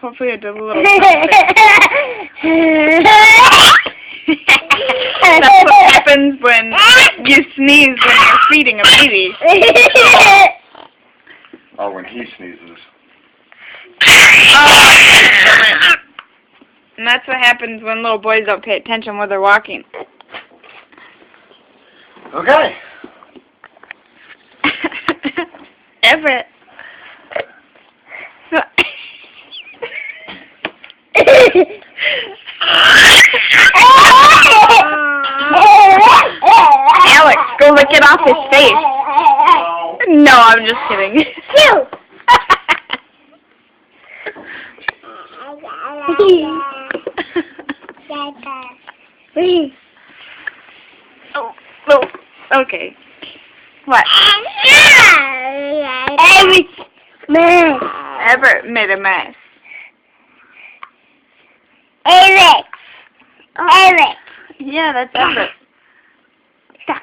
Hopefully it does a little That's what happens when you sneeze when you're feeding a baby. Oh, when he sneezes. And that's what happens when little boys don't pay attention when they're walking. Okay. Everett. Alex, go lick it off his face. No, I'm just kidding. Oh, okay. What? Everett made a mess. Yeah, that's Everett. Stop.